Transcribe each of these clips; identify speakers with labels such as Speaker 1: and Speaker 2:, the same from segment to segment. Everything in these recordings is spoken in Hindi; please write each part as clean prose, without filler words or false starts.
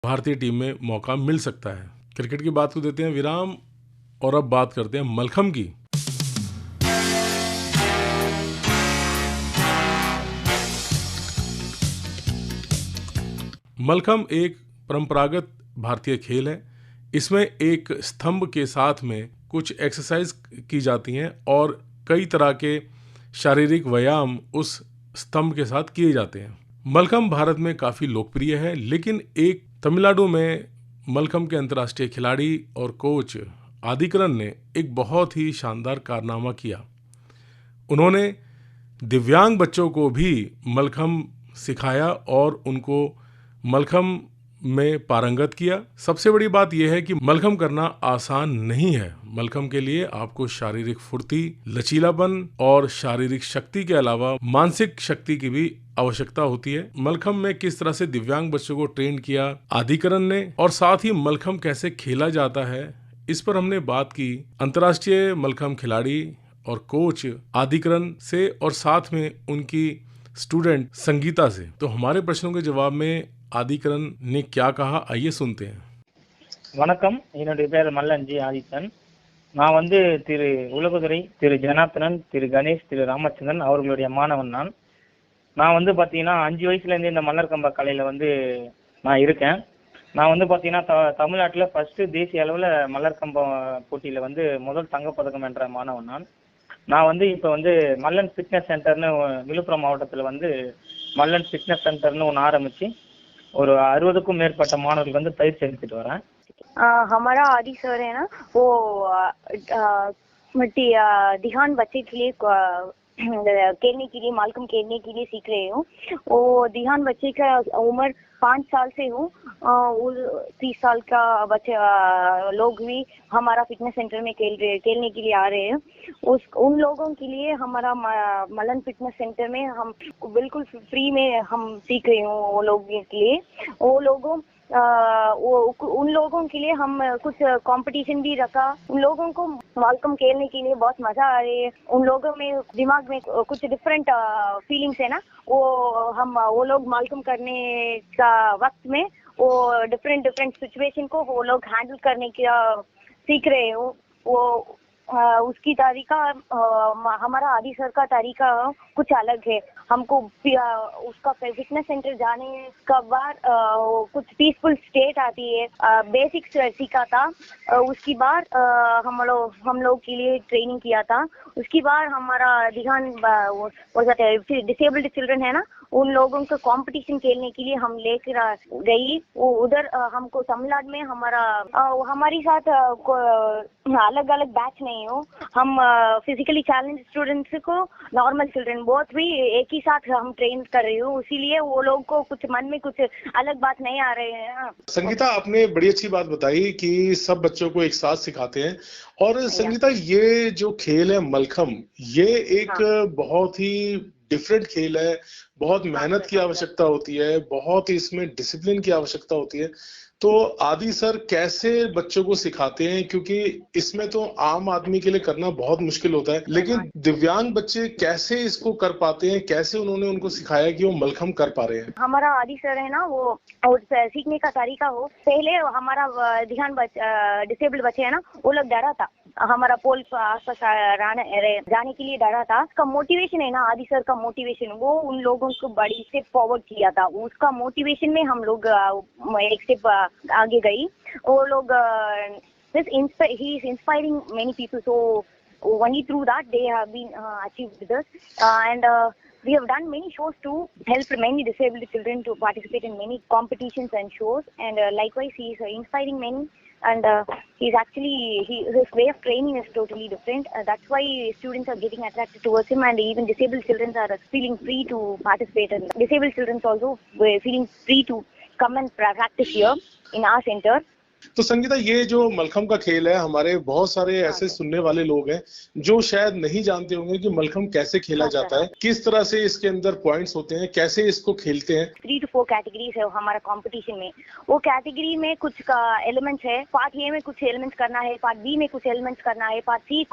Speaker 1: भारतीय टीम में मौका मिल सकता है। क्रिकेट की बात को देते हैं विराम और अब बात करते हैं मलखम्ब की। मलखम्ब एक परंपरागत भारतीय खेल है। इसमें एक स्तंभ के साथ में कुछ एक्सरसाइज की जाती हैं और कई तरह के शारीरिक व्यायाम उस स्तंभ के साथ किए जाते हैं। मलखम्ब भारत में काफ़ी लोकप्रिय है, लेकिन एक तमिलनाडु में मलखम्ब के अंतर्राष्ट्रीय खिलाड़ी और कोच आदिकरन ने एक बहुत ही शानदार कारनामा किया। उन्होंने दिव्यांग बच्चों को भी मलखम्ब सिखाया और उनको मलखम्ब में पारंगत किया। सबसे बड़ी बात यह है कि मलखम्ब करना आसान नहीं है। मलखम्ब के लिए आपको शारीरिक फुर्ती, लचीलापन और शारीरिक शक्ति के अलावा मानसिक शक्ति की भी आवश्यकता होती है। मलखम्ब में किस तरह से दिव्यांग बच्चों को ट्रेन किया आदिकरन ने, और साथ ही मलखम्ब कैसे खेला जाता है, इस पर हमने बात की अंतर्राष्ट्रीय मलखम्ब खिलाड़ी और कोच आदिकरन से और साथ में उनकी स्टूडेंट संगीता से। तो हमारे प्रश्नों के जवाब में आदिकरन ने क्या कहा, आइए सुनते हैं।
Speaker 2: வணக்கம், என்னுடைய பேர் மல்லஞ்சி ஆதித்தன். நான் வந்து திரு உலகதுரை, திரு ஜனார்த்தனன், திரு கணேஷ், திரு ராமச்சந்திரன் அவர்களுடைய மாணவன். நான் வந்து பார்த்தீங்கன்னா 5 வயசுலேருந்து இந்த மல்லர்கம்ப கலையில் வந்து நான் இருக்கேன். நான் வந்து பார்த்தீங்கன்னா தமிழ்நாட்டில் ஃபஸ்ட்டு தேசிய அளவில் மல்லர்கம்பம் போட்டியில் வந்து முதல் தங்கப்பதக்கம் வென்ற மாணவன் நான் வந்து இப்போ வந்து மல்லன் ஃபிட்னஸ் சென்டர்னு விழுப்புரம் மாவட்டத்தில் வந்து மல்லன் ஃபிட்னஸ் சென்டர்னு ஒன்று ஆரம்பித்து ஒரு 60க்கும் மேற்பட்ட மாணவர்களுக்கு வந்து பயிற்சி அளித்துட்டு வரேன்.
Speaker 3: हमारा आदि सर है ना, वो दिहान बच्चे के लिए खेलने के लिए, मालकम खेलने के लिए सीख रहे हूँ। वो दिहान बच्चे का उम्र 5 साल से हूँ। 30 साल का बच्चे लोग भी हमारा फिटनेस सेंटर में खेलने के लिए आ रहे हैं। उन लोगों के लिए हमारा मलन फिटनेस सेंटर में हम बिल्कुल फ्री में हम सीख रहे हूँ। वो लोग के लिए, वो लोगों उन लोगों के लिए हम कुछ कंपटीशन भी रखा। उन लोगों को मालकम खेलने के लिए बहुत मजा आ रही है। उन लोगों में दिमाग में कुछ डिफरेंट फीलिंग्स है ना, वो लोग मालकम करने का वक्त में वो डिफरेंट सिचुएशन को वो लोग हैंडल करने का सीख रहे हो। वो उसकी तरीका, हमारा आदि सर का तरीका कुछ अलग है। हमको उसका फिटनेस सेंटर जाने का बाद कुछ पीसफुल स्टेट आती है, बेसिक्स सीखा था। उसके बाद हम लोग के लिए ट्रेनिंग किया था। उसके बाद हमारा ध्यान डिसेबल्ड चिल्ड्रन है ना, उन लोगों को कंपटीशन खेलने के लिए हम लेकर गई। वो उधर हमको तमिलनाडु में हमारी साथ अलग अलग बैच नहीं हो। हम फिजिकली चैलेंज स्टूडेंट्स को नॉर्मल चिल्ड्रन बहुत भी एक ही साथ हम ट्रेन कर रही हूँ, इसीलिए वो लोग को कुछ मन में कुछ अलग बात नहीं आ रहे हैं।
Speaker 1: संगीता, आपने बड़ी अच्छी बात बताई कि सब बच्चों को एक साथ सिखाते हैं। और संगीता, ये जो खेल है मलखम्ब, ये एक बहुत ही डिफरेंट खेल है। बहुत मेहनत की आवश्यकता होती है, बहुत ही इसमें डिसिप्लिन की आवश्यकता होती है। तो आदि सर कैसे बच्चों को सिखाते हैं, क्योंकि इसमें तो आम आदमी के लिए करना बहुत मुश्किल होता है, लेकिन दिव्यांग बच्चे कैसे इसको कर पाते हैं, कैसे उन्होंने उनको सिखाया कि वो मलखम्ब कर पा रहे हैं?
Speaker 3: हमारा आदि सर है ना, वो सीखने का तरीका हो, पहले हमारा ध्यान डिसेबल्ड बच्चे है ना, वो लोग डरा था हमारा पोल आसपास जाने के लिए डरा था। उसका मोटिवेशन है ना, आदि सर का मोटिवेशन, वो उन लोगों को बड़ी स्टेप फॉरवर्ड किया था। उसका मोटिवेशन में हम लोग एक स्टेप आगे गई। वो लोग he is inspiring many people, so only through that they have been achieved with us. And we have done many shows to help many disabled children to participate in many competitions and shows, and likewise he is inspiring many. And his way of training is totally different. That's why students are getting attracted towards him, and even disabled children are feeling free to participate. And disabled children also were feeling free to come and practice here in our center.
Speaker 1: तो संगीता, ये जो मलखम्ब का खेल है, हमारे बहुत सारे ऐसे सुनने वाले लोग हैं जो शायद नहीं जानते होंगे कि मलखम्ब कैसे खेला जाता है, किस तरह से इसके अंदर पॉइंट्स होते हैं, कैसे इसको खेलते हैं।
Speaker 3: 3 to 4 कैटेगरीज है हमारा कंपटीशन में। वो कैटेगरी में कुछ का एलिमेंट्स है, पार्ट ए में कुछ एलिमेंट्स करना है, पार्ट बी में कुछ एलिमेंट्स करना है, पार्ट सी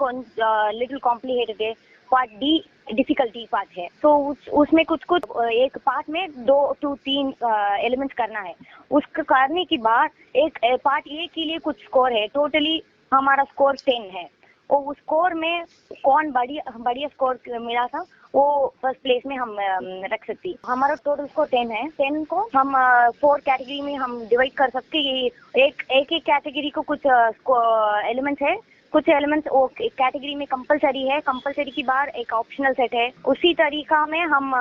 Speaker 3: लिटिल कॉम्प्लिकेटेड है, पार्ट डी डिफिकल्टी पार्ट है। तो उसमें कुछ कुछ एक पार्ट में 2 to 3 एलिमेंट्स करना है। उसको करने के बाद एक पार्ट ए के लिए कुछ स्कोर है, टोटली हमारा स्कोर 10 है। और उस स्कोर में कौन बढ़िया स्कोर मिला था वो फर्स्ट प्लेस में हम रख सकती। हमारा टोटल स्कोर 10 है। 10 को हम 4 कैटेगरी में हम डिवाइड कर सकते हैं। एक कैटेगरी को कुछ एलिमेंट्स है, कुछ एलिमेंट्स वो कैटेगरी में कंपलसरी है, कंपलसरी की बार एक ऑप्शनल सेट है। उसी तरीका में हम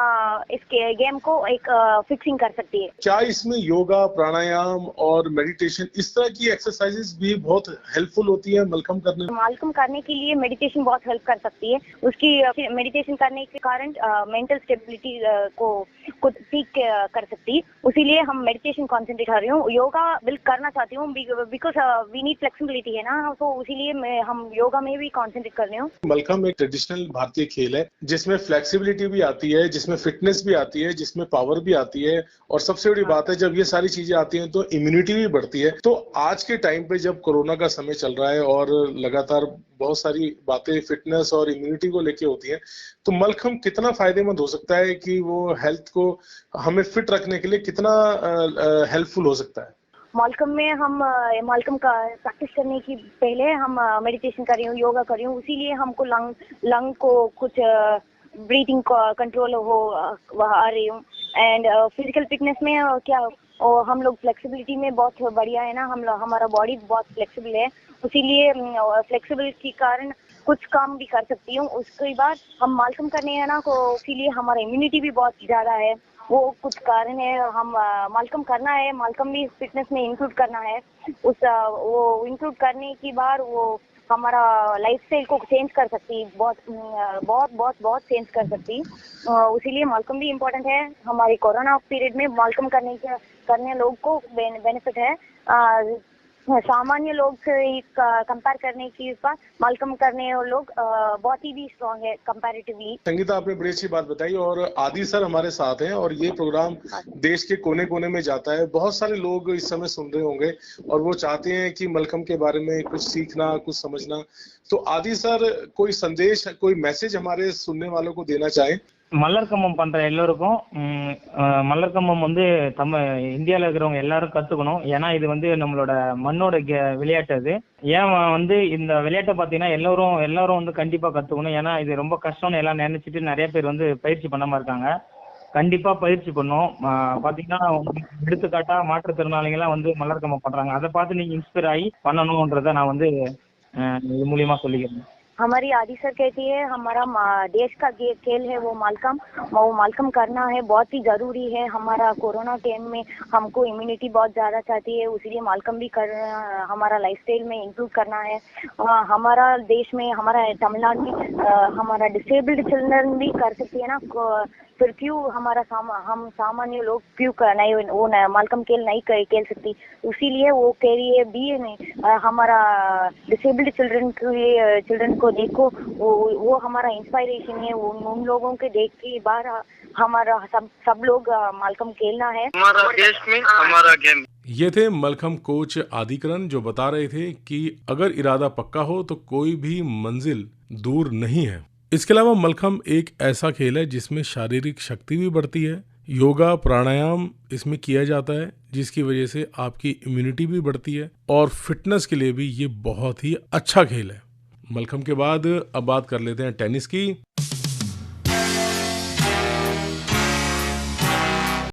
Speaker 3: इस गेम को एक फिक्सिंग कर सकती है।
Speaker 1: क्या इसमें योगा, प्राणायाम और मेडिटेशन इस तरह की एक्सरसाइजेस भी बहुत हेल्पफुल होती है मलखम करने में?
Speaker 3: मलखम करने के लिए मेडिटेशन बहुत हेल्प कर सकती है। उसकी मेडिटेशन करने के कारण मेंटल स्टेबिलिटी को खुद ठीक कर सकती है। उसीलिए हम मेडिटेशन कंसंट्रेट कर रही हूँ। योगा बिल्कुल करना चाहती हूँ बिकॉज वी नीड फ्लेक्सिबिलिटी है ना, तो इसीलिए हम योगा में भी कंसंट्रेट कर रहे हूँ।
Speaker 1: मलखम एक ट्रेडिशनल भारतीय खेल है जिसमें फ्लेक्सिबिलिटी भी आती है, जिसमें फिटनेस भी आती है, जिसमें पावर भी आती है, और सबसे बड़ी बात है जब ये सारी चीजें आती हैं तो इम्यूनिटी भी बढ़ती है। तो आज के टाइम पे जब कोरोना का समय चल रहा है और लगातार बहुत सारी बातें फिटनेस और इम्यूनिटी को लेके होती हैं, तो मलखम कितना फायदेमंद हो सकता है कि वो हेल्थ को हमें फिट रखने के लिए कितना हेल्पफुल हो सकता है?
Speaker 3: मलखम में हम मलखम का प्रैक्टिस करने की पहले हम मेडिटेशन कर रही हूँ, योगा कर रही हूँ। इसीलिए हमको लंग को कुछ ब्रीथिंग कंट्रोल हो आ रही हूँ। एंड फिजिकल फिटनेस में क्या हम लोग फ्लेक्सिबिलिटी में बहुत बढ़िया है ना, हमारा बॉडी बहुत फ्लेक्सिबल है। इसीलिए फ्लेक्सिबिलिटी के कारण कुछ काम भी कर सकती हूँ। उसके बाद हम मलखम करने हैं ना, तो इसीलिए हमारा इम्यूनिटी भी बहुत ज्यादा है। वो कुछ कारण है, हम मलखम करना है, मलखम भी फिटनेस में इंक्लूड करना है। वो इंक्लूड करने की बार वो हमारा लाइफस्टाइल को चेंज कर सकती है, बहुत चेंज कर सकती है। इसीलिए मलखम भी इम्पोर्टेंट है। हमारी कोरोना पीरियड में मलखम करने लोग को बेनिफिट है। सामान्य लोग से कंपेयर करने की बात मलखम करने और लोग बहुत ही भी स्ट्रांग है कंपैरेटिवली।
Speaker 1: संगीता, आपने बड़ी अच्छी बात बताई और आदि सर हमारे साथ हैं और ये प्रोग्राम देश के कोने कोने में जाता है। बहुत सारे लोग इस समय सुन रहे होंगे और वो चाहते हैं कि मलखम के बारे में कुछ सीखना, कुछ समझना। तो आदि सर कोई संदेश, कोई मैसेज हमारे सुनने वालों को देना चाहें?
Speaker 2: மல்லர் கம்பம் பண்ற எல்லோருக்கும் மல்லர் கம்பம் வந்து இந்தியாவில் இருக்கிறவங்க எல்லாரும் கத்துக்கணும். ஏன்னா இது வந்து நம்மளோட மண்ணோட விளையாட்டு. அது ஏன் வந்து இந்த விளையாட்டை பார்த்தீங்கன்னா எல்லாரும் வந்து கண்டிப்பா கத்துக்கணும். ஏன்னா இது ரொம்ப கஷ்டம்னு எல்லாம் நினைச்சிட்டு நிறைய பேர் வந்து பயிற்சி பண்ணாம இருக்காங்க. கண்டிப்பா பயிற்சி பண்ணும். பாத்தீங்கன்னா எடுத்துக்காட்டா மாற்றுத்திறனாளிகள்லாம் வந்து மல்லர் கம்பம் பண்றாங்க. அதை பார்த்து நீங்க இன்ஸ்பயர் ஆகி பண்ணணும்ன்றத நான் வந்து இது மூலியமா சொல்லிக்கிறேன்.
Speaker 3: हमारी आदि सर कहती है हमारा देश का खेल है वो मलखम करना है, बहुत ही जरूरी है। हमारा कोरोना टाइम में हमको इम्यूनिटी बहुत ज्यादा चाहती है, इसीलिए मलखम भी हमारा लाइफस्टाइल में इंक्लूड करना है। हमारा देश में, हमारा तमिलनाडु में हमारा डिसेबल्ड चिल्ड्रन भी कर सकती है ना, फिर क्यों हम सामान्य लोग क्यों नहीं वो मलखम खेल नहीं खेल सकती। इसीलिए वो कह रही है भी हमारा डिसेबल्ड चिल्ड्रन को देखो, वो हमारा इंस्पायरेशन है। उन लोगों के देख के बार हमारा सब लोग मलखम खेलना है।
Speaker 2: हमारा देश में हमारा गेम।
Speaker 1: ये थे मलखम कोच आदिकरण जो बता रहे थे कि अगर इरादा पक्का हो तो कोई भी मंजिल दूर नहीं है। इसके अलावा मलखम एक ऐसा खेल है जिसमें शारीरिक शक्ति भी बढ़ती है, योगा प्राणायाम इसमें किया जाता है जिसकी वजह से आपकी इम्यूनिटी भी बढ़ती है और फिटनेस के लिए भी ये बहुत ही अच्छा खेल है। मलखम के बाद अब बात कर लेते हैं टेनिस की।